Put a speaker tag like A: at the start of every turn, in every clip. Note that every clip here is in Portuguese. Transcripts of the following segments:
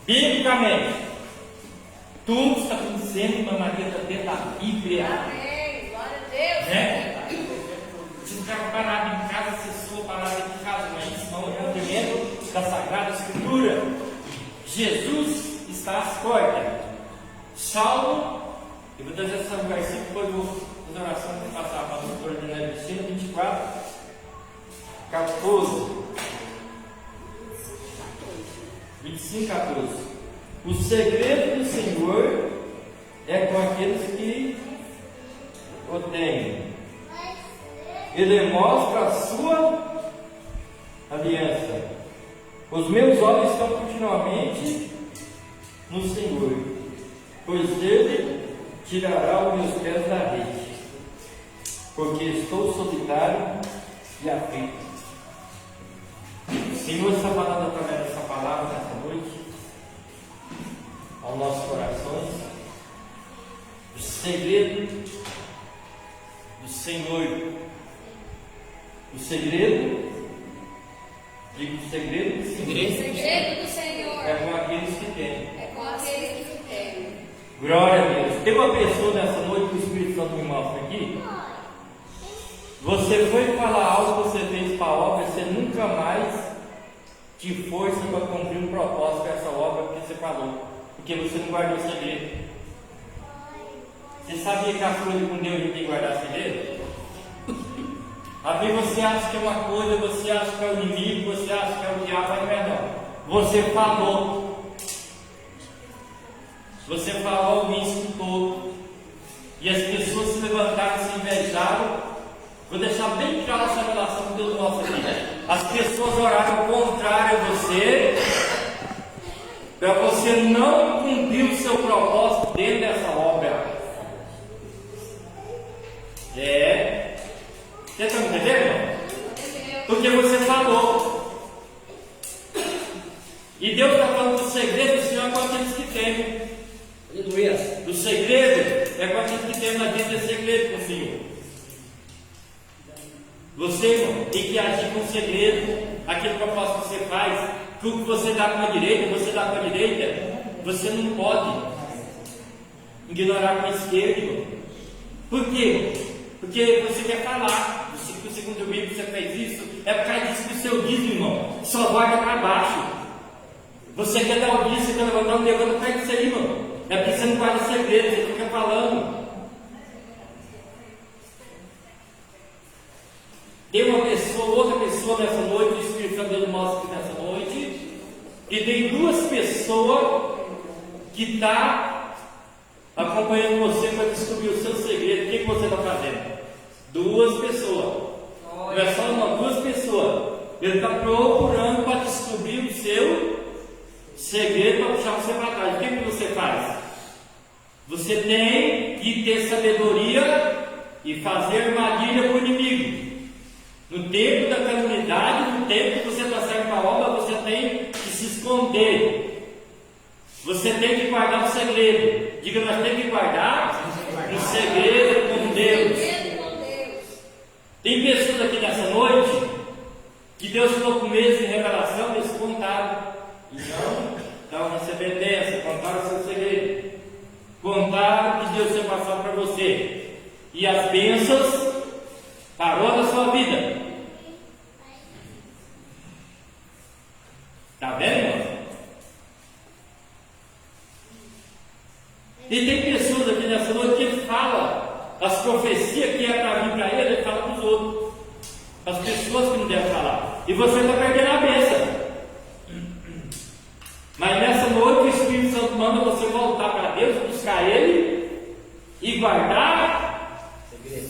A: biblicamente, tudo está acontecendo de uma maneira dentro da Bíblia.
B: Amém. Glória a Deus.
A: Né? Se ficar parado em casa, acessou a palavra de casa, mas isso não é o cumprimento da Sagrada Escritura. Jesus está às portas. Salmo, eu vou trazer essa versículo, depois vou fazer oração para passar para o doutor Daniel Vicino, 24, 14. 25, 14. O segredo do Senhor é com aqueles que o têm. Ele mostra a sua aliança. Os meus olhos estão continuamente no Senhor, pois Ele tirará os meus pés da rede, porque estou solitário e aflito. Senhor, está falando através dessa palavra nessa noite aos nossos corações, o segredo do Senhor. O segredo, digo o segredo do Senhor.
B: O segredo do Senhor
A: É com aqueles que têm.
B: é com aqueles que têm.
A: Glória a Deus. Tem uma pessoa nessa noite que o Espírito Santo me mostra aqui. Você foi falar algo que você fez para a obra, você nunca mais te força para cumprir um propósito com essa obra que você falou, porque você não guardou o segredo. Você sabia que as coisas com Deus não tem que guardar segredo? Às vezes você acha que é uma coisa, você acha que é o inimigo, você acha que é o diabo, mas não é não. Você falou. Você falou, alguém escutou. E as pessoas se levantaram, se invejaram. Vou deixar bem claro essa relação que Deus mostra aqui. As pessoas oraram ao contrário a você, para você não cumprir o seu propósito dentro dessa obra. Você está me entendendo? Porque você falou. E Deus está falando do segredo do Senhor com aqueles que temem. Aleluia. Do segredo é com aqueles que temem, na vida é segredo com o Senhor. Você, irmão, tem que agir com segredo. Aquele propósito que você faz, tudo que você dá com a direita, você não pode ignorar com a esquerda, irmão. Por quê? Porque você quer falar. Segundo o Bíblia, você fez isso, é por causa disso que o seu dízimo, irmão, só guarda para baixo. Você quer dar o dízimo, você quer levantar um levanta por causa disso aí, irmão. É porque você não guarda segredo, você fica falando. Tem uma pessoa, outra pessoa nessa noite, o Espírito Santo Deus mostra aqui nessa noite, e tem duas pessoas que estão acompanhando você para descobrir o seu segredo. O que você está fazendo? Duas pessoas. Não é só uma, duas pessoas. Ele está procurando para descobrir o seu segredo para puxar você para trás. O que você faz? Você tem que ter sabedoria e fazer armadilha para o inimigo. No tempo da calamidade, no tempo que você está saindo para a obra, você tem que se esconder. Você tem que guardar o segredo. Diga, nós temos que guardar o segredo com Deus. Tem pessoas aqui nessa noite que Deus falou com eles em revelação, eles contaram. E não estavam recebendo bênção, contaram o seu segredo. Contaram que Deus tinha passado para você. E as bênçãos parou da sua vida. Está vendo, irmão? E tem pessoas aqui nessa noite que falam as profecias que é para vir para ele fala para os outros. As pessoas que não devem falar. E você está perdendo a bênção. Mas nessa noite o Espírito Santo manda você voltar para Deus, buscar Ele e guardar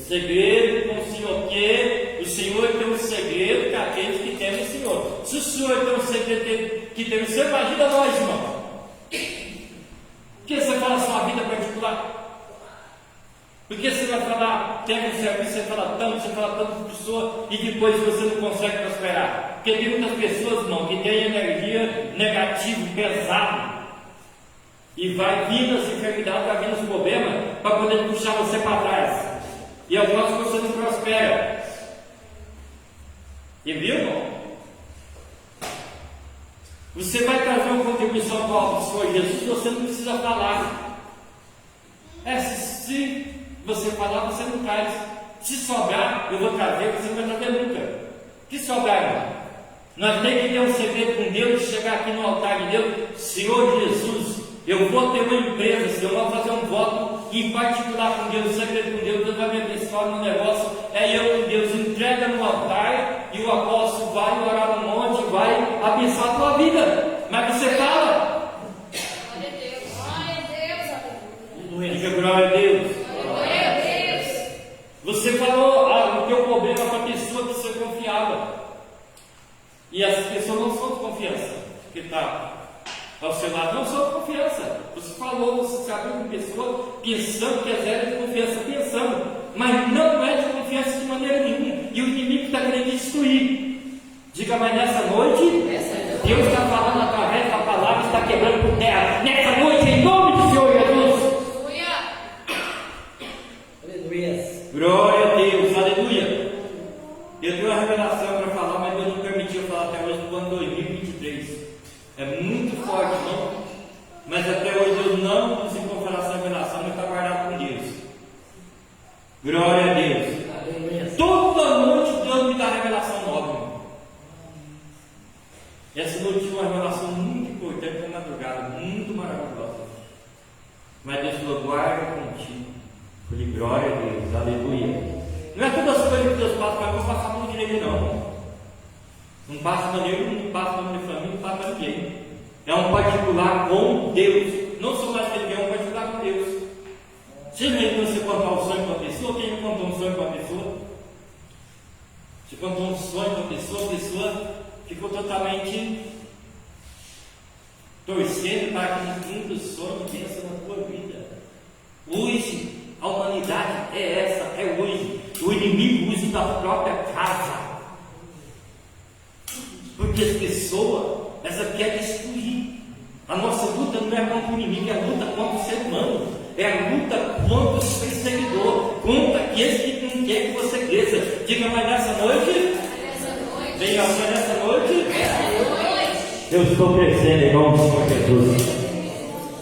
A: segredo com o Senhor. Porque o Senhor tem um segredo para aqueles que temem o Senhor. Se o Senhor tem um segredo que tem o Senhor, imagina nós, irmão. Por que você fala a sua vida particular? Porque você vai falar, tem um serviço, você fala tanto de pessoa e depois você não consegue prosperar. Porque tem muitas pessoas, irmão, que têm energia negativa, pesada. E vai vindo as enfermidades, vai vindo os problemas para poder puxar você para trás. E algumas você não prospera. E viu, irmão? Você vai trazer uma contribuição para o Senhor Jesus, você não precisa falar. Se você falar, você não traz. Se sobrar, eu vou trazer, você não vai trazer nunca. Que sobrar, irmão? Nós temos que ter um segredo com Deus, chegar aqui no altar de Deus. Senhor Jesus, eu vou ter uma empresa, Senhor, eu vou fazer um voto em particular com Deus, segredo com Deus, Deus vai me abençoar no negócio. Eu com Deus, entrega no altar e o apóstolo vai orar no monte, vai abençoar a tua vida. Mas você fala.
B: Glória a Deus, glória a Deus.
A: Diga glória a Deus.
B: Glória a Deus.
A: Você falou o teu problema para a pessoa que você confiava. E as pessoas não são de confiança. Que está ao seu lado não são de confiança. Você falou, você sabe uma pessoa pensando que é zero de confiança, pensando, mas não é de confiança de maneira nenhuma. E o inimigo está querendo destruir. Diga, mas nessa noite, Deus está falando através da palavra, está quebrando por terra. Nessa noite, em nome do Senhor Jesus. Glória a Deus, aleluia. Eu tenho uma revelação para falar, mas Deus não permitiu falar até hoje no ano 2023. É muito forte, não? Mas até hoje Deus não conseguiu falar essa revelação, mas está guardado com Deus. Glória a Deus. Toda noite Deus me dá revelação nova, irmão. Essa noite foi uma revelação muito importante para a madrugada, muito maravilhosa. Mas Deus falou, guarda contigo. Falei, glória a Deus, aleluia. Não é todas as coisas que Deus passa para mim, não passa para ninguém, não. Não passa para ninguém, não passa para minha família, não passa para ninguém. É um particular com Deus. Não sou mais que ninguém, é um particular com Deus. Você lembra você contar um sonho para uma pessoa? Quem não contou um sonho para uma pessoa? Você contou um sonho para uma pessoa, a pessoa ficou totalmente torcendo para que no fim do sonho pensa na tua vida. Hoje, a humanidade é essa, é hoje. O inimigo usa da própria casa. Porque as pessoas, elas querem destruir. A nossa luta não é contra o inimigo, é a luta contra o ser humano. É a luta contra os perseguidores, contra aqueles que não querem que você cresça. Diga, mas nessa noite, venha nessa noite, eu estou crescendo em nome do Senhor Jesus.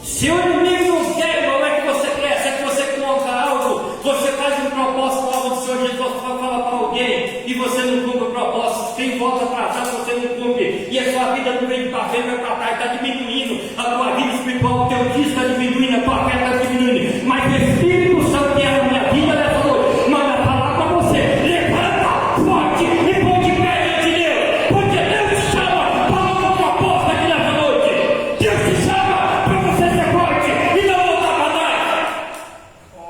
A: Se o inimigo não quer, irmão, é que você cresce, é que você compra algo, você faz um propósito para o Senhor Jesus, você vai falar para alguém e você não cumpre o propósito, tem volta para trás, você não cumpre, e a sua vida não vem para frente, vai para trás, está diminuindo, a tua vida espiritual, o teu dia está diminuindo, a tua fé está diminuindo, mas o Espírito Santo que é na minha vida nessa noite, manda falar para você, levanta forte e põe de pé diante de Deus, porque Deus te chama para uma proposta aqui nessa noite, Deus te chama para você ser forte e não voltar para trás.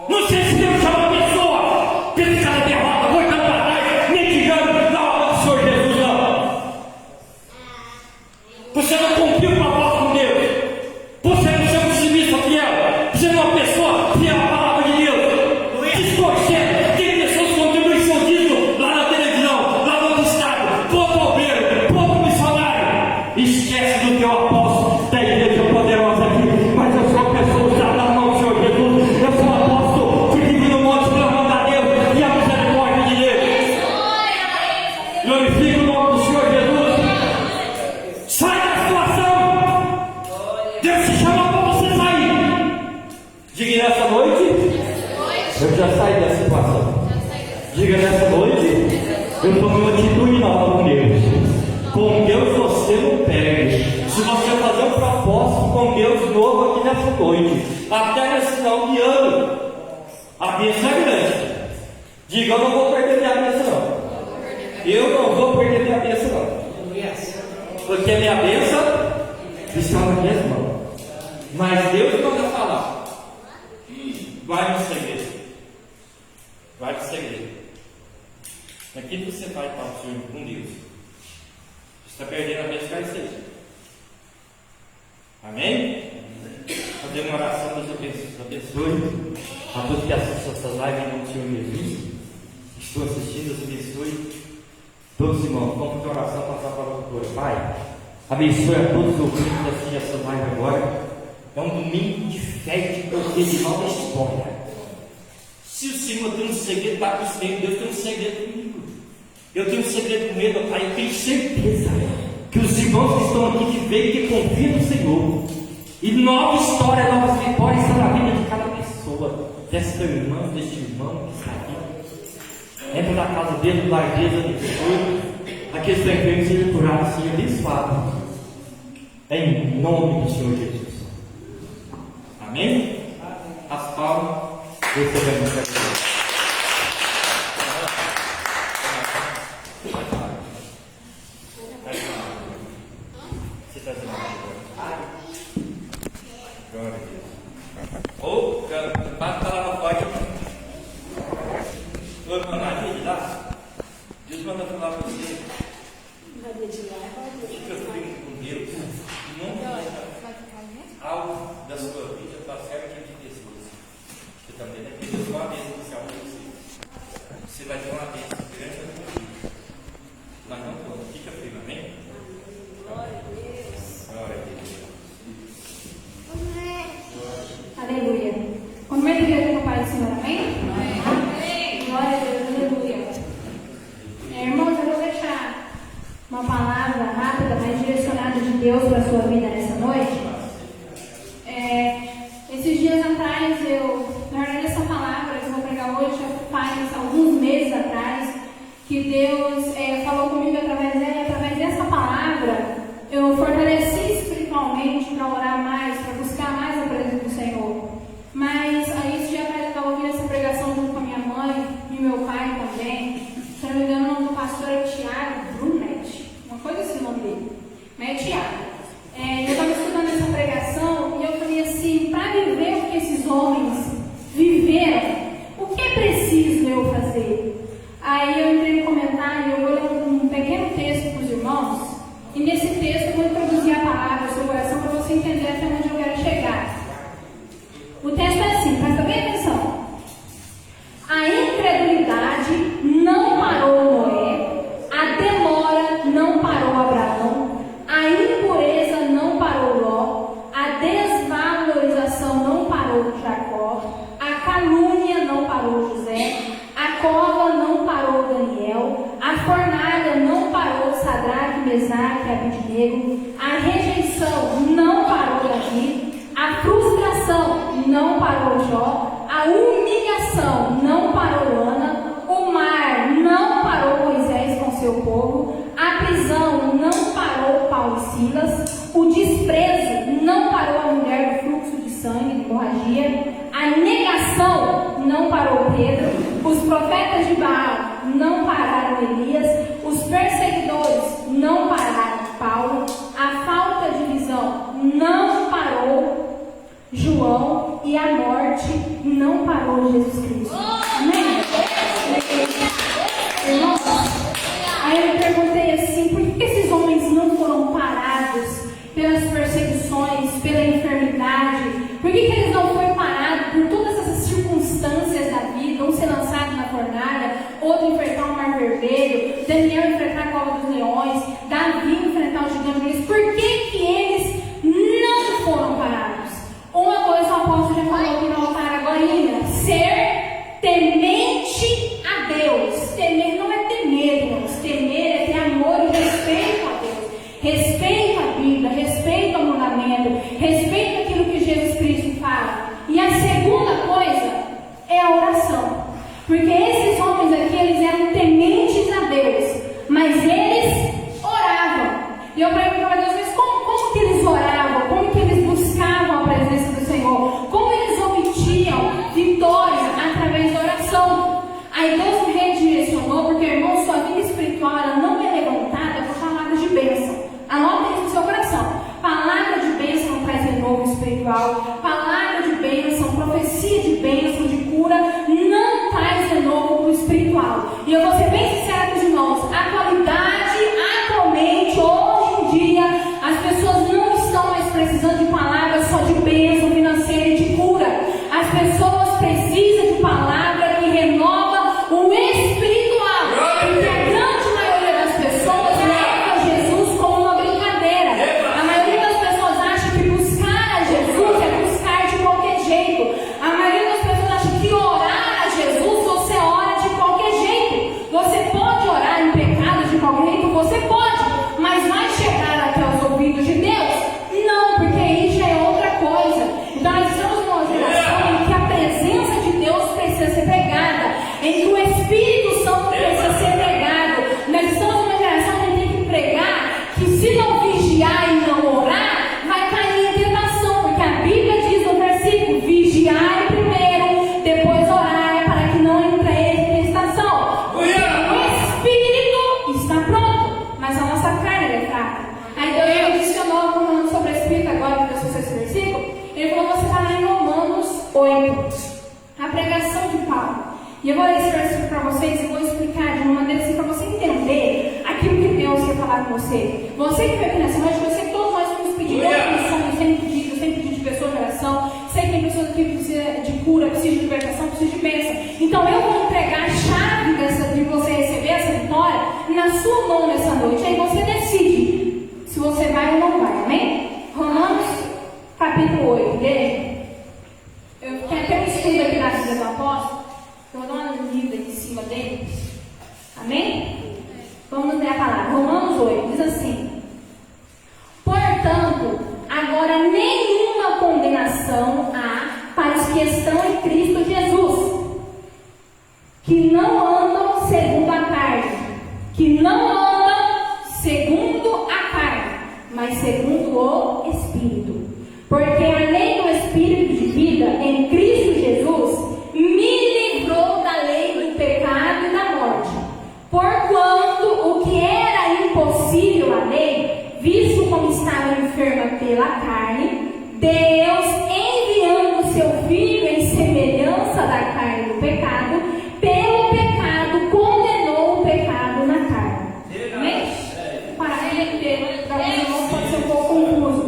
A: Não sei se Deus chama a pessoa que ele está na derrota, voltando para trás, mendigando na obra do Senhor Jesus, não. Você não cumpriu o propósito com Deus. Você não é um submissa fiel. Você não é uma pessoa fiel à palavra de Deus. Distorcendo. Tem pessoas que contribuem seu dízimo lá na televisão, lá no outro estado. Pouco obreiro, pouco missionário. Esquece do teu apóstolo da igreja poderosa aqui. Mas eu sou uma pessoa usada na mão do Senhor Jesus. Eu sou um apóstolo que vive no monte pela mão da Deus e a misericórdia de Deus. Glorifica o nome do Senhor Jesus. Sai da situação. Deus te chama para você sair. Diga nessa noite, eu já saí da situação. Diga nessa noite, eu tomei uma atitude nova com Deus. Com Deus você não perde. Se você fazer um propósito com Deus novo aqui nessa noite, até nesse final de ano, a bênção é grande. Diga, eu não vou perder minha bênção não. Eu não vou perder minha bênção não. Porque a minha bênção está na minha mão. Mas Deus manda falar. Vai no segredo. Vai no segredo. Aqui você vai para o Senhor com Deus. Você está perdendo a bênção, vai ser. Amém? Fazer uma oração, Deus abençoe a todos que assistem essa live em nome do Senhor Jesus. Estou assistindo, Deus abençoe. Todos irmãos, vamos fazer oração para passar para o doutor. Pai, abençoe a todos os ouvintes que assistem essa live agora. É um domingo de fé e de poder de nova história. Se o Senhor tem um segredo para os meus, Deus tem um segredo comigo. Eu tenho um segredo com Ele, Pai, eu tenho certeza Que os irmãos que estão aqui, que veem, que confiam no Senhor. E nova história, novas vitórias estão na vida de cada pessoa. Desta irmã, deste irmão que está aqui. Entra na casa dele, largueza do Senhor. Aqueles que estão enfermos sejam curados, sejam abençoados. Em nome do Senhor Jesus. Amém? As palmas. Recebemos a Deus. Ou, bata lá na porta. Ô, irmã Maria, de lá. Deus manda falar para você. Fica firme com Deus. Não algo da sua vida para cerca de pessoas. Você também vai ter Deus uma bênção inicial para você. Você vai ter uma bênção grande na sua vida. Mas não toda. Fica firme, amém? Glória a Deus. Glória a Deus.
C: Aleluia. Cumprimento a igreja com o Pai do Senhor, amém? Amém. Glória a Deus, aleluia. Irmãos, eu vou deixar uma palavra rápida, mas direcionada de Deus para a sua vida nessa noite. Esses dias atrás, na verdade, essa palavra que eu vou pregar hoje já faz alguns meses atrás, que Deus falou comigo através dela, e através dessa palavra eu fortaleci espiritualmente para orar mais, para buscar mais a presença do Senhor. Mas aí esse dia atrás eu estava ouvindo essa pregação junto com a minha mãe e meu pai também. Se não me engano, o nome do pastor é Tiago Brunet, uma coisa assim o nome dele, mas é Tiago. Eu estava escutando essa pregação e eu falei assim, para viver o que esses homens viveram, o que é preciso eu fazer? Aí eu entrei no comentário, eu vou ler um pequeno texto para os irmãos, e nesse texto eu vou introduzir a palavra ao seu coração para você entender até onde eu quero chegar. O texto é assim, presta bem atenção. A incredulidade não parou Noé, a demora não parou Abraão, a impureza não parou Ló, a desvalorização não parou Jacó, a calúnia não parou José, a cova não parou Daniel, a fornalha não parou Sadraque, Mesaque e Abednego, a rejeição não parou Davi, a frustração não parou Jó, a humilhação não parou Ana, o mar não parou Moisés com seu povo, a prisão não parou Paulo e Silas, o desprezo não parou a mulher do fluxo de sangue, de hemorragia, a negação não parou Pedro, os profetas de Baal não pararam Elias, os perseguidores não pararam Paulo, a falta de visão não parou João e a morte não parou Jesus Cristo. Amém? Irmãos, aí eu perguntei assim, por que esses homens não foram parados pelas perseguições, pela enfermidade? Por que eles não foram parados por todas essas circunstâncias da vida? Um ser lançado na fornalha, outro enfrentar o mar vermelho, Daniel enfrentar a cova dos leões, Davi enfrentar o gigante. Por que eles não foram parados? Uma coisa o apóstolo já falou aqui no altar agora, ser temente a Deus. Temer não é ter medo, irmãos. Temer é ter amor e respeito a Deus. Respeito à Bíblia, respeito ao mandamento, respeito àquilo que Jesus Cristo fala. E a segunda coisa é a oração. Porque esses homens aqui, eles eram tementes a Deus, mas eles oravam. E eu pergunto a Deus, mas como que eles oravam? Como que eles buscavam a presença do Senhor? Como eles obtinham vitória através da oração? Aí Deus me redirecionou, porque, irmão, sua vida espiritual ela não é levantada por palavras de bênção. Anota isso no seu coração. Palavra de bênção traz renovo espiritual. Palavra de bênção, profecia de bênção, de cura, não traz renovo para o espiritual. E eu vou ser bem sincera com os irmãos. Atualmente, hoje em dia, as pessoas não estão mais precisando de palavras só de bênção financeira e de cura. As pessoas precisam de palavra que renova o espiritual. Porque a grande maioria das pessoas leva Jesus como uma brincadeira. A maioria das pessoas acha que buscar a Jesus é buscar 8. A pregação de Paulo. E eu vou ler esse versículo para vocês e vou explicar de uma maneira assim para você entender aquilo que Deus quer falar com você. Você que veio aqui nessa noite, você, todos nós temos pedido oração, eu sempre pedi de pessoa de oração. Sei que tem pessoas aqui que precisam de cura, precisam de libertação, precisam de bênção. Então eu vou entregar a chave de você receber essa vitória na sua mão nessa noite. Aí você decide se você vai ou não vai, amém? Romanos capítulo 8, igreja. Eu tenho até um estudo aqui na vida do apóstolo. Eu vou dar uma lida aqui em cima dele. Amém? Vamos ler a palavra. Romanos 8 diz assim: portanto, agora nenhuma condenação há para os que estão em Cristo Jesus, que não andam segundo a carne, mas segundo o Espírito. Porque a lei do Espírito de vida em Cristo Jesus me livrou da lei do pecado e da morte. Porquanto o que era impossível à lei, visto como estava enferma pela carne, Deus, enviando seu Filho em semelhança da carne do pecado, pelo pecado condenou o pecado na carne. Amém? Para alguns irmãos pode ser um pouco confuso.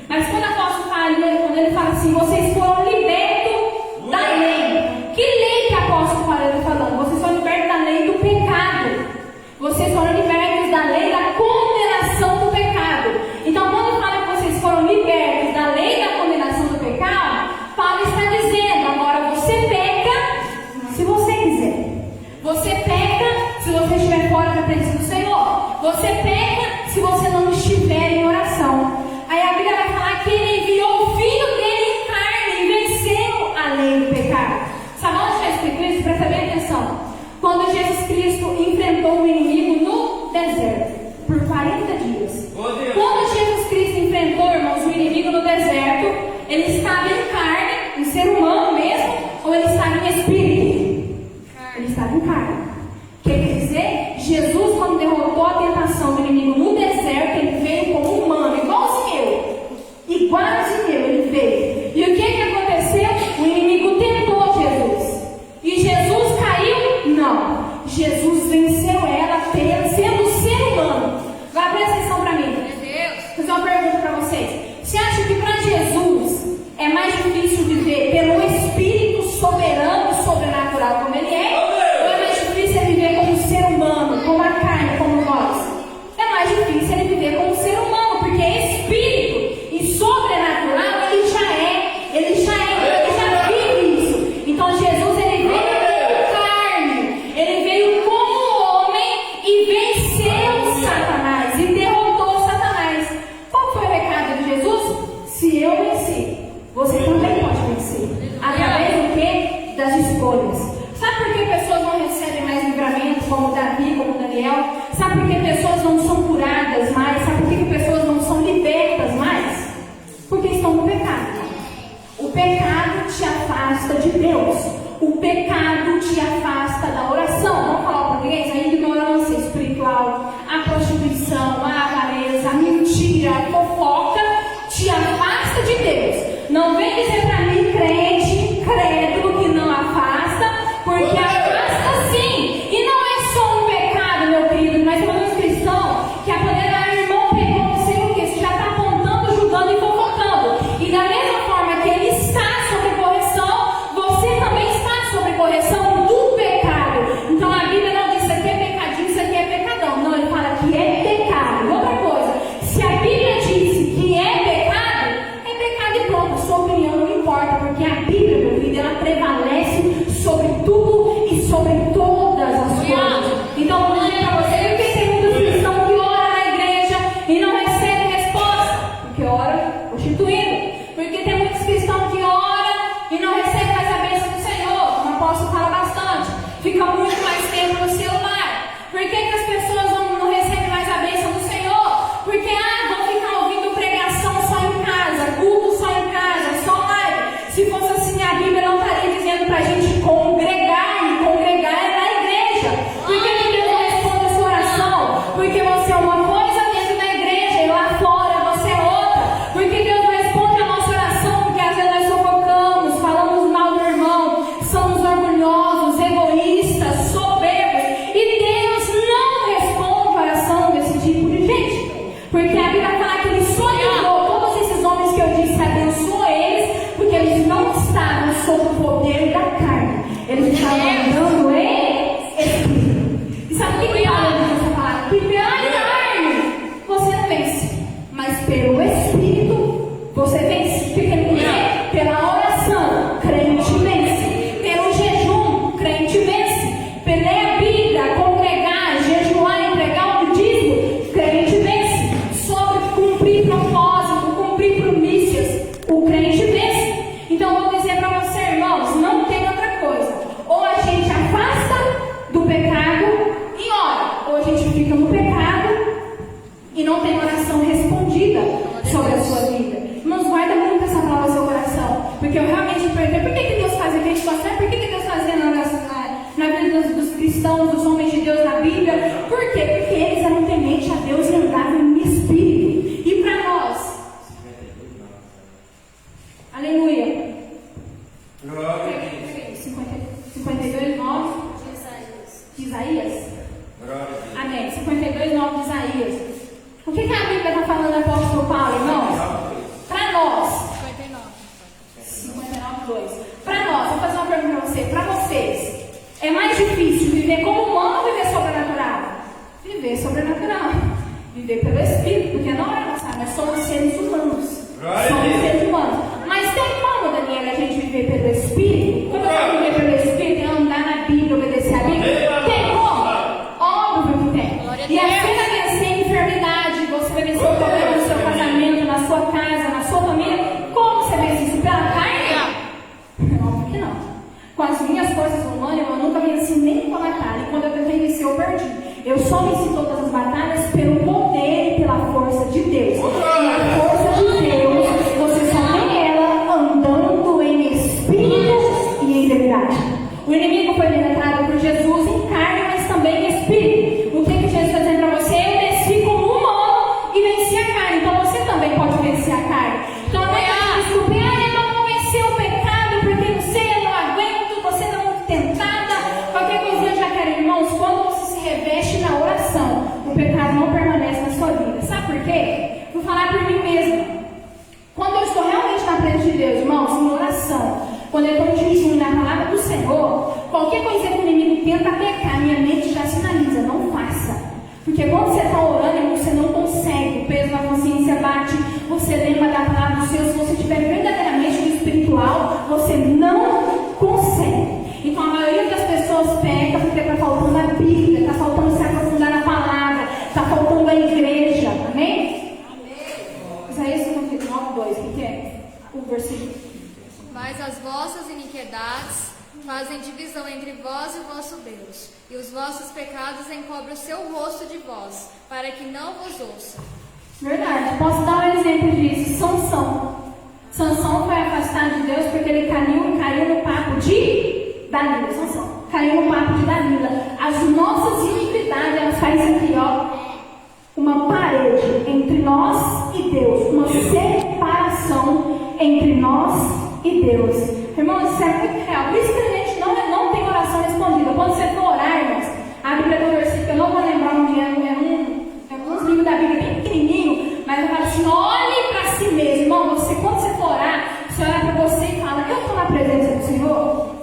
C: Mas quando o apóstolo fala, quando ele fala assim, vocês foram libertos da lei. Que lei que o apóstolo Paulo está falando? Vocês foram libertos da lei do pecado. Vocês foram libertos da lei da condenação do pecado. Então, quando fala que vocês foram libertos da lei da condenação do pecado, Paulo está dizendo, agora você peca se você quiser. Você peca se você estiver fora da presença do Senhor. Você peca se você não estiver em oração. Aí a Bíblia vai falar que ele enviou o Filho dele em carne e venceu a lei do pecado. Sabe onde está escrito isso? Presta bem atenção. Quando Jesus Cristo enfrentou o inimigo no deserto, por 40 dias. Quando Jesus Cristo enfrentou, irmãos, o inimigo no deserto, ele estava em carne, em ser humano mesmo, ou ele estava em espírito? Ele estava em carne. Quer dizer, Jesus, quando derrotou a tentação do inimigo no deserto, ele veio como humano, igualzinho eu, ele veio. E o que aconteceu? O inimigo tentou Jesus. E Jesus caiu? Não. Jesus venceu ela sendo ser humano. Agora presta atenção para mim. Vou fazer uma pergunta para vocês. Você acha que para Jesus é mais difícil viver pelo Espírito soberano e sobrenatural como ele é? Ou é mais difícil ele viver como ser humano, como a carne, como nós? É mais difícil ele viver como ser humano, porque Espírito e sobrenatural ele já vive isso. Então Jesus ele veio como carne, ele veio como homem e venceu Satanás e derrotou Satanás. Qual foi o recado de Jesus? Se eu vencer, você também pode vencer. Através do quê? Das escolhas. Sabe por que pessoas não recebem mais livramento, como Davi, como Daniel? Sabe por que pessoas não são curadas mais? Sabe por que pessoas não são libertas mais? Porque estão no pecado. O pecado te afasta de Deus. O pecado te afasta da oração. Vamos falar o português? A ignorância espiritual, a prostituição, a avareza, a mentira, a fofoca te afasta de Deus. Não vem dizer para mim, crente, crédulo, que não afasta, porque afasta sim. E não é só um pecado, meu querido, mas quando um cristão que a poder dar irmão pegou, não sei o que, você já está apontando, julgando e fofocando. E da mesma forma que ele está sob correção, você também está sob correção do pecado. Então a Bíblia não diz isso aqui é pecadinho, isso aqui é pecadão. Não, ele fala que é pecado. Outra coisa, se a Bíblia disse que é pecado e pronto, sua opinião não importa, porque a Bíblia, meu filho, ela prevalece sobre tudo e sobre todas as coisas. Então, vou dizer para você, por que tem muitos cristãos que oram na igreja e não recebem resposta? Porque ora prostituindo. Porque tem muitos cristãos que oram e não recebem mais a bênção do Senhor. Como o apóstolo fala bastante. Fica muito mais tempo no celular. Por que as pessoas não recebem mais a bênção do Senhor? Porque, vão ficar ouvindo pregação só em casa, culto só em casa, só live. Se fosse assim, a Bíblia não estaria dizendo para a gente congregar, e congregar é na igreja. Por que Deus não responde a sua oração? Porque você é uma coisa dentro da igreja e lá fora você é outra. Porque Deus não responde a nossa oração? Porque às vezes nós sofocamos, falamos mal crente vence. Então eu vou dizer para você, irmãos, não tem outra coisa. Ou a gente afasta do pecado e ora, ou a gente fica no pecado e não tem oração respondida sobre a sua vida. Irmãos, guarda muito essa palavra no seu coração, porque eu realmente perguntei, por que Deus fazia o que a gente gosta? Por que Deus fazia na vida dos cristãos, dos homens de Deus na Bíblia? Por quê? Porque eles eram tementes a Deus e andavam em espírito. E para nós, aleluia.
A: Glória a Deus.
C: 52, 9 de Isaías.
A: Glória a Deus.
C: Amém. 52, 9 de Isaías. O que a Bíblia está falando, apóstolo Paulo, irmãos? Para nós. 59, 2. Para nós, vou fazer uma pergunta para você. Para vocês, é mais difícil viver como humano ou viver sobrenatural? Viver sobrenatural. Viver pelo Espírito, porque não é nossa, nós somos seres humanos. Somos seres humanos. Mas tem como, Daniela, a gente viver pelo Espírito? Quando eu falo viver pelo Espírito, é andar na Bíblia, obedecer a Bíblia? Tem como? Óbvio que tem. E assim vai vencer a enfermidade, você vai vencer o problema no seu casamento, na sua casa, na sua família. Como você vence isso? Pela carne? Óbvio que não. Com as minhas forças humanas, eu nunca venci nem com a carne. Quando eu tentei vencer, eu perdi. Eu só venci todas as batalhas pelo poder e pela força de Deus. E a força de Deus, você só tem ela andando em espírito e em verdade. O inimigo foi penetrado por Jesus em carne, mas também em espírito. O que Jesus está dizendo para você? Eu desci como humano e venci a carne. Então você também pode vencer a carne. Então não é desculpa, eu não venci o pecado porque não sei, eu não aguento, você está muito tentada. Qualquer coisinha eu já quero, irmãos. Quando você se reveste na oração, o pecado não permanece na sua vida. Sabe por quê? Vou falar por mim mesma. Quando eu estou realmente na presença de Deus, irmãos, em oração, quando eu estou em jejum na palavra do Senhor, qualquer coisa que o inimigo tenta pecar, minha mente já sinaliza, não faça. Porque quando você está orando e você não consegue, o peso na consciência bate, você lembra da palavra do Senhor, se você estiver verdadeiramente no espiritual, você não consegue. Então a maioria das pessoas peca porque está faltando a Bíblia, está faltando se aprofundar na palavra, está faltando a igreja, amém? Isaías 59, 2, o que é? O versículo.
B: Mas as vossas iniquidades fazem divisão entre vós e o vosso Deus, e os vossos pecados encobrem o seu rosto de vós, para que não vos ouça.
C: Verdade. Posso dar um exemplo disso? Sansão foi afastado de Deus porque ele caiu no papo de Dalila. Sansão caiu no papo de Dalila. As nossas iniquidades, elas fazem aqui, ó, uma parede entre nós e Deus, uma separação entre nós e Deus. Irmãos, isso é muito real. Por isso que a gente não tem oração respondida. Quando você for orar, irmãos, a Bíblia tem um versículo que eu não vou lembrar onde é uns livros da Bíblia bem pequenininho, mas eu falo assim, olhe para si mesmo. Irmão, quando você for orar, você olha para você e fala, eu estou na presença do Senhor?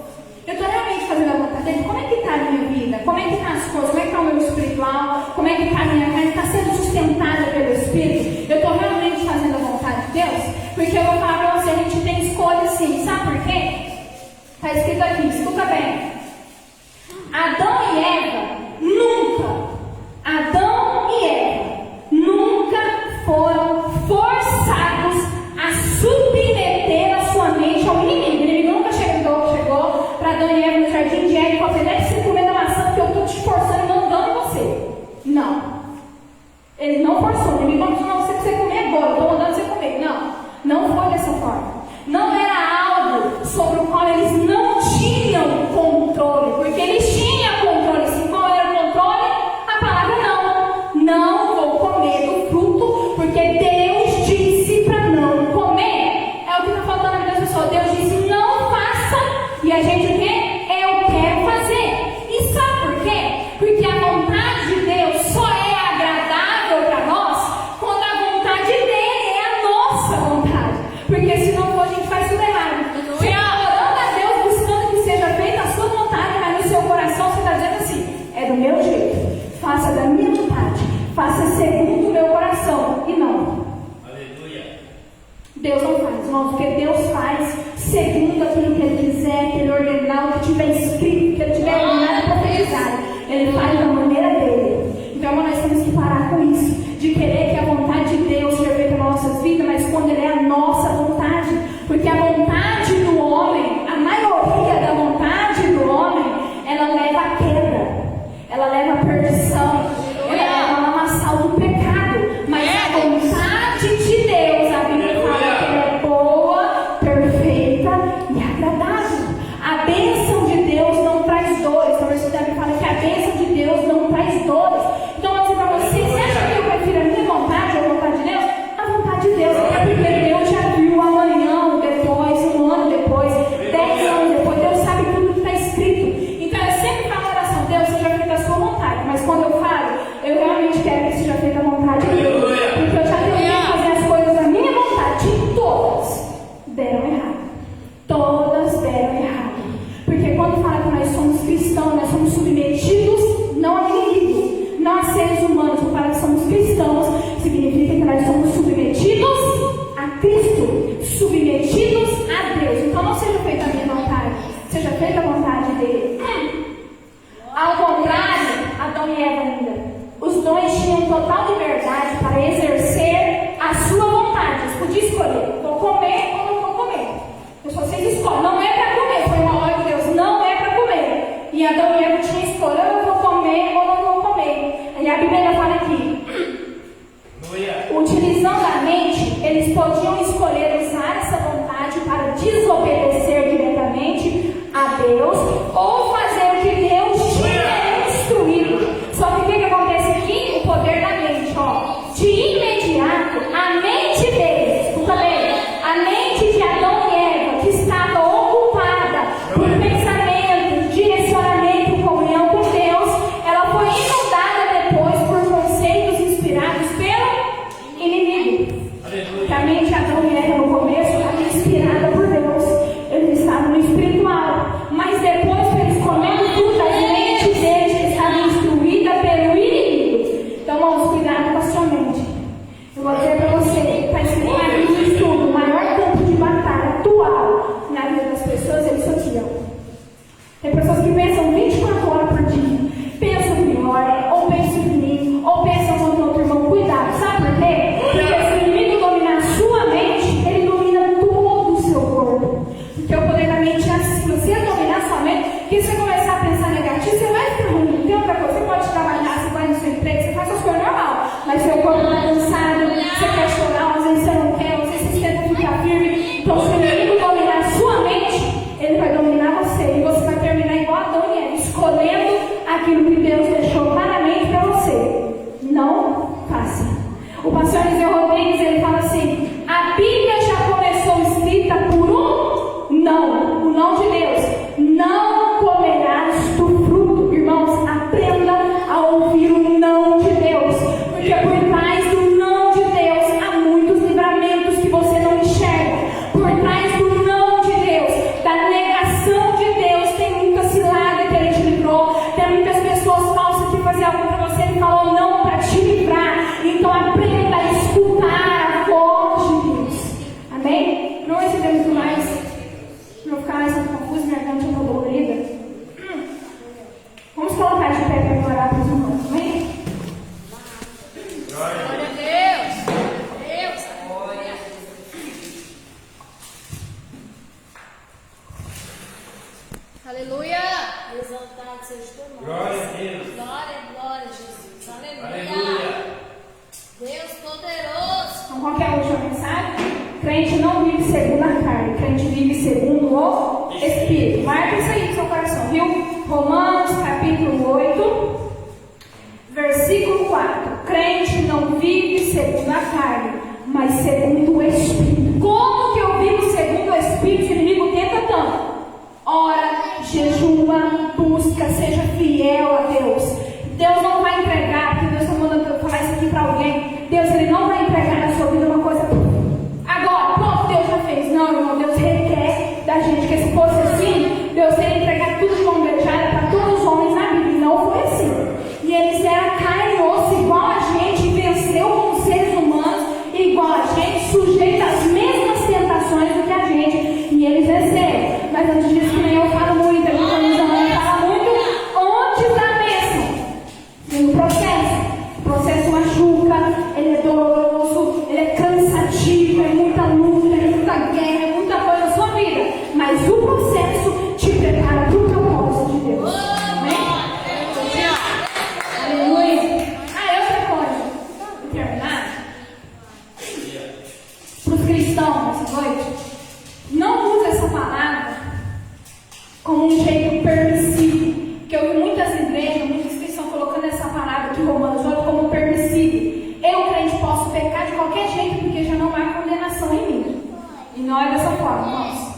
C: Eu estou realmente fazendo a vontade dele? Como é que está a minha vida? Como é que está as coisas? Como é que está o meu espiritual? Como é que está a minha carne? Está sendo sustentada pelo Espírito? Eu estou realmente fazendo a vontade de Deus? Porque eu vou falar para você, a gente tem escolha sim. Sabe por quê? Está escrito aqui, escuta bem. Adão e Eva nunca foram forçados a submeter a sua mente ao inimigo. O inimigo nunca chegou para Adão e Eva no jardim de Éden e falou, deve ser comer da maçã porque eu estou te forçando e não dando você. Não. Ele não forçou. O inimigo não falou, você comer agora, eu estou mandando você comer. Não foi dessa forma. Não era algo sobre o qual eles não tinham controle, porque eles tinham controle. Se qual era o controle? A palavra não vou comer do fruto, porque Deus disse para não comer. É o que está faltando na vida das pessoas. Deus disse não faça, e a gente o quê? Eu quero fazer. E sabe por quê? Porque a vontade de Deus só é agradável para nós quando a vontade dele é a nossa vontade. Porque se não for, a gente faz tudo errado. Você está orando a Deus, buscando que seja feita a sua vontade, mas no seu coração você está dizendo assim, é do meu jeito, faça da minha vontade, faça segundo o meu coração. E não.
A: Aleluia.
C: Deus não faz, irmãos, porque Deus faz segundo aquilo que Ele quiser, que Ele ordenar, o que tiver escrito, que Ele tiver ordenado e profetizado. Ele faz da maneira dele. Então, nós temos que parar com isso, de querer que a vontade de Deus seja feita nas nossas vidas, mas quando Ele é a nossa vontade. Eles podiam escolher usar essa vontade para desobedecer diretamente a Deus ou fazer o que Deus tinha instruído. Só que o que acontece aqui? O poder da mente, ó. De imediato, a mente deles, escuta bem, a mente de Adão e Eva, que estava ocupada por pensamento, direcionamento e comunhão com Deus, ela foi inundada depois por conceitos inspirados pelo inimigo. Que a mente de Adão e Eva no começo estava inspirada por Deus, eles estavam no espiritual, mas depois que eles comendo tudo, a mente deles estava instruída pelo inimigo. Então vamos cuidar com a sua mente. Eu vou dizer para você, está escrito na Bíblia no estudo, o maior campo de batalha atual na vida das pessoas é isso aqui, ó. Tem pessoas que pensam 24 horas por dia, pensam pior, ou pensam em mim, ou pensam no outro irmão. Cuidado, sabe por quê? Porque se o inimigo dominar a sua mente, ele domina todo o seu corpo. Porque o poder da mente é assim, se você dominar a sua mente, que você começar a pensar negativo, você vai ficar ruim. Tem outra coisa, você pode trabalhar, você vai no seu emprego, você faz suas coisas normal, mas seu corpo está cansado, você quer chorar, às vezes você não quer, às vezes você tenta ficar firme. Então, se o inimigo dominar a sua mente, ele vai dominar você, e você vai terminar igual a Adão e Eva, escolhendo aquilo que Deus deixou claramente para você. Não faça. O pastor Eliseu Rodrigues, ele fala assim: a Bíblia já começou escrita por um não, o não de Deus. Não comerás do fruto. Irmãos, aprenda a ouvir o não de Deus, porque por trás do não de Deus há muitos livramentos que você não enxerga. Por trás do não de Deus, da negação de Deus, tem muita cilada que ele te livrou, tem muitas pessoas falsas que faziam algo para você, ele falou não para te livrar. Então aprenda a escutar a voz de Deus. Amém? Não recebemos mais. Não ficar mais confuso, minha garganta não dolorida. Vamos colocar de pé para orar para os irmãos, amém?
B: Glória a Deus. Deus. Aleluia. Exaltado seja o teu nome.
A: Glória a Deus.
B: Glória, glória, Jesus. Aleluia.
A: Aleluia.
B: Deus poderoso.
C: Então, qual que é a última mensagem? Crente não vive segundo a carne, crente vive segundo o Espírito. Marca isso aí no seu coração, viu? Romanos capítulo 8, versículo 4. Crente não vive segundo a carne, mas segundo o Espírito. Como que eu vivo segundo o Espírito? O inimigo tenta tanto. Ora, jejuma, busca, seja fiel a Deus. Deus não vai entregar, porque Deus está mandando eu falar isso aqui para alguém. Deus, ele não vai entregar na sua vida uma coisa agora, pronto, Deus já fez. Não, irmão, Deus requer da gente, que se fosse assim, Deus teria entregado tudo de mão beijada para todos os homens na Bíblia. Não foi assim. E eles eram carne e osso igual a gente, e venceu como seres humanos, igual a gente, sujeito às mesmas tentações do que a gente. E eles venceram. Mas antes disso, que nem eu falo muito, a minha fala muito antes da bênção. Tem um processo. O processo machuca, ele é doloroso, ele é cansativo, é muita luta, é muita guerra, é muita coisa na sua vida. Mas o processo te prepara para o propósito de Deus. Amém? Aleluia. Outra coisa. Vou terminar. Para os cristãos nessa noite, não use essa palavra como um jeito permissivo. Porque eu vi muitas igrejas, muitos cristãos colocando essa palavra aqui, Romanos 8, como permissivo. Eu, crente, posso pecar de qualquer jeito, porque já não há condenação em mim. E não é dessa forma, irmãos.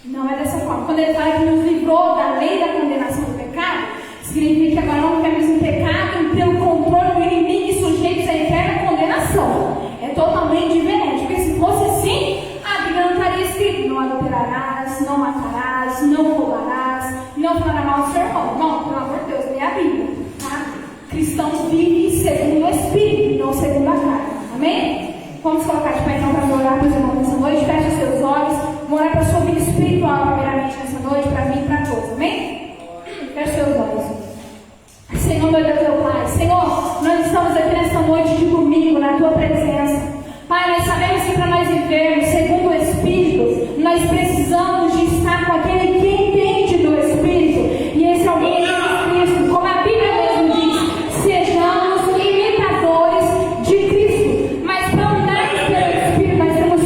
C: Não é dessa forma. Quando ele fala que nos livrou da lei da condenação do pecado, significa que agora não temos um pecado pelo controle do inimigo e sujeitos à eterna condenação. É totalmente diferente. Porque se fosse assim, a Bíblia não estaria escrito: não adulterarás, não matarás, não roubarás, não falará mal do seu irmão. Não, pelo amor de Deus, lê a Bíblia. Tá? Cristãos vivem segundo o Espírito, não segundo a carne. Amém? Vamos colocar de pé então para orar para os irmãos nessa noite. Feche os seus olhos. Vamos orar para a sua vida espiritual, primeiramente, nessa noite, para mim e para todos. Amém? Feche os seus olhos. Senhor, meu Deus, meu Pai. Senhor, nós estamos aqui nessa noite de domingo, na Tua presença. Pai, nós sabemos que para nós vivermos segundo o Espírito, nós precisamos de estar com aquele que entende do Espírito. E esse alguém é Jesus Cristo. Como a Bíblia mesmo diz, sejamos imitadores de Cristo. Mas para andarmos pelo Espírito, nós temos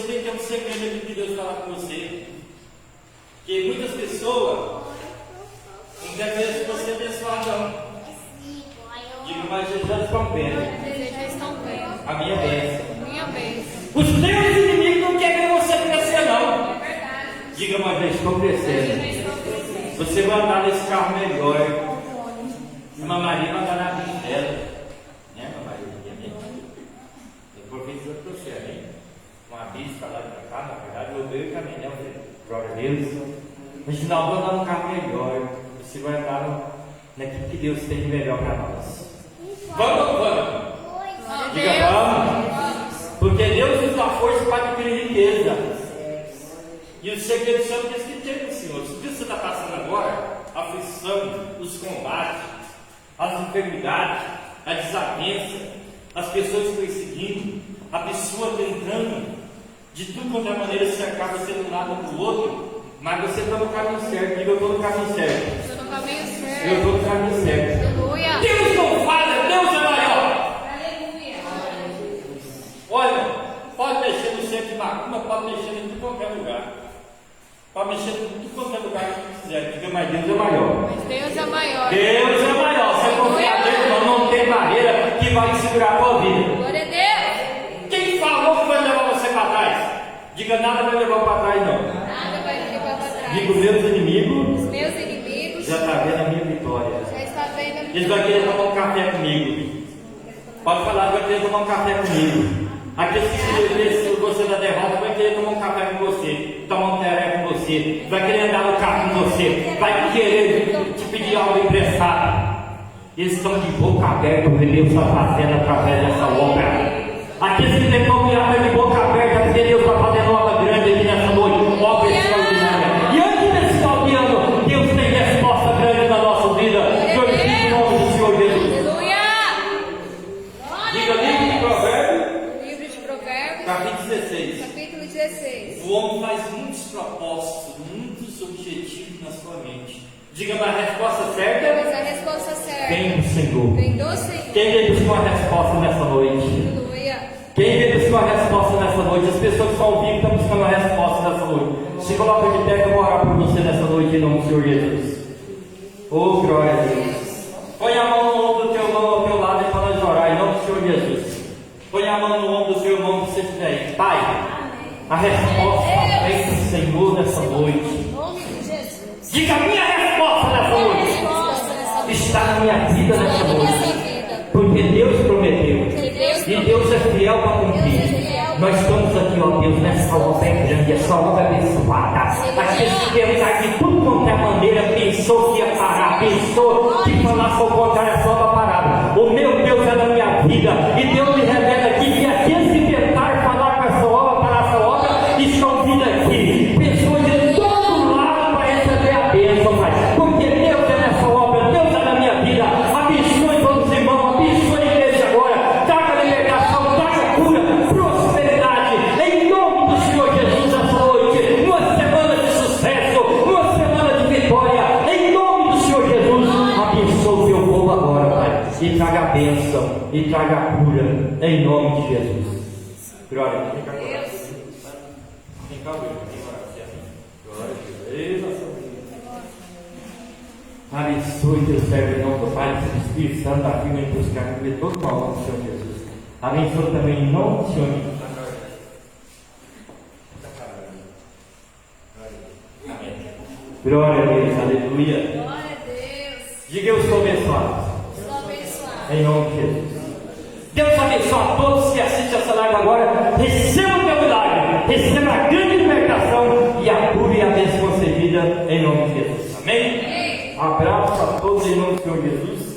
A: você tem que ter um segredo aqui que Deus falar com você. Porque muitas pessoas não devem ver você abençoado, não. Digo, mas eles já estão vendo
B: Eles já estão vendo.
A: a minha bênção.
B: Minha vez.
A: Os teus inimigos não querem ver você crescer, não.
B: É verdade.
A: Diga, mas eu estou
B: Eu
A: crescendo.
B: já estou crescendo.
A: Você vai andar nesse carro melhor. Irmã Maria vai andar na vida dela. Né, irmã Maria? Depois que eu trouxe aí. Uma vista lá pra cá, na verdade, eu veio o caminhão. Eu falei, glória a Deus. Mas não, vou andar num carro melhor. Você vai andar naquilo que Deus tem de melhor para nós. Vamos ou não vamos? Diga vamos. Porque Deus nos dá força para adquirir riqueza. E o segredo são aqueles que tem no Senhor. Se você está passando agora, a aflição, os combates, as enfermidades, a desavença, as pessoas perseguindo, a pessoa tentando, de tudo quanto é maneira se acaba sendo um lado para o outro, mas você está no caminho certo. Diga, eu estou no caminho certo.
B: Estou no caminho certo.
A: Eu estou no caminho certo.
B: Aleluia.
A: Deus não falha, Deus é maior.
B: Aleluia.
A: Olha, pode mexer no centro de Macumba, pode mexer em tudo qualquer lugar. Pode mexer em tudo qualquer lugar que quiser. Diga, mas Deus é maior.
B: Mas Deus é maior.
A: Deus é maior. Você confia nele, irmão, não tem barreira que vai te segurar a tua vida.
B: Glória a Deus.
A: Quem falou que vai levar você para trás? Diga, nada vai levar para trás, não.
B: Nada vai me levar para trás.
A: Diga, os meus inimigos
B: Os meus inimigos
A: já está vendo a minha vitória.
B: já estão vendo a minha
A: Eles vão querer tomar um café comigo. Pode falar, vai querer tomar um café comigo. Aqueles que se você da derrota vai querer tomar um café com você, tomar um teré com você, vai querer andar no carro com você, vai querer te pedir algo emprestado. Eles estão de boca aberta, porque Deus está fazendo através dessa obra. Aqueles que tentam me abrir de boca aberta, porque Deus está fazendo obra grande aqui nessa noite, obra extraordinária. E antes desse final de ano, Deus tem resposta grande na nossa vida. Glorifique o nome do Senhor Jesus.
B: Aleluia.
A: Diga, livro de Provérbios,
B: Livro de Provérbios,
A: capítulo 16.
B: capítulo 16.
A: O homem faz muitos propósitos, muitos objetivos na sua mente. Diga, mas a resposta certa
B: Mas a resposta certa
A: vem do Senhor.
B: vem do Senhor.
A: Quem veio buscar a resposta nessa noite?
B: Aleluia.
A: Quem veio buscar a resposta nessa noite? As pessoas que estão ouvindo estão buscando a resposta nessa noite. Se coloca de pé, que eu vou orar por você nessa noite em nome do Senhor Jesus. Oh, glória a Deus. Põe a mão no ombro do teu irmão ao teu lado e para nós orar em nome do Senhor Jesus. Põe a mão no ombro do teu irmão que você estiver aí. Pai, a resposta vem do Senhor nessa noite.
B: Em nome de Jesus.
A: Diga, a minha resposta nessa noite
B: Resposta nessa
A: está na minha vida nessa
B: vida.
A: noite. Porque Deus prometeu. E Deus é fiel para cumprir. Nós estamos aqui, ó Deus, nessa obra é grande, essa obra é abençoada. Aqueles que pensar de tudo quanto é maneira, pensou que ia parar, pensou que falasse ao contrário, essa obra parada. O meu Deus é na minha vida. E Deus me revela aqui que aqueles que tentaram falar com essa obra, para essa obra, estão vindo aqui. Pessoas de todo lado para receber a bênção, Pai. Porque Deus é nessa obra, Deus é na minha vida. Abençoe todos os irmãos, abençoe a igreja agora. Traga libertação, traga cura, prosperidade. Em nome do Senhor Jesus, essa noite, uma semana de sucesso, uma semana de vitória. Em nome do Senhor Jesus, abençoe o teu povo agora, Pai. E traga a bênção, e traga a cura. Em nome de Jesus. Glória a Deus. Vem cá, glória a Deus. Abençoe teu servo em nome do Pai, do Espírito Santo, aqui vem buscar de todo mal do Senhor Jesus. Abençoe também em nome do Senhor Jesus. Amém. Glória a Deus, aleluia.
B: Glória a Deus.
A: Diga, eu sou abençoado.
B: Sou abençoado.
A: Em nome de Jesus. Deus abençoe a todos que assistem essa live agora. Receba o teu milagre, receba a grande libertação e a cura e a bênção concedida em nome de Jesus. Amém?
B: Amém.
A: Abraço a todos em nome do Senhor Jesus.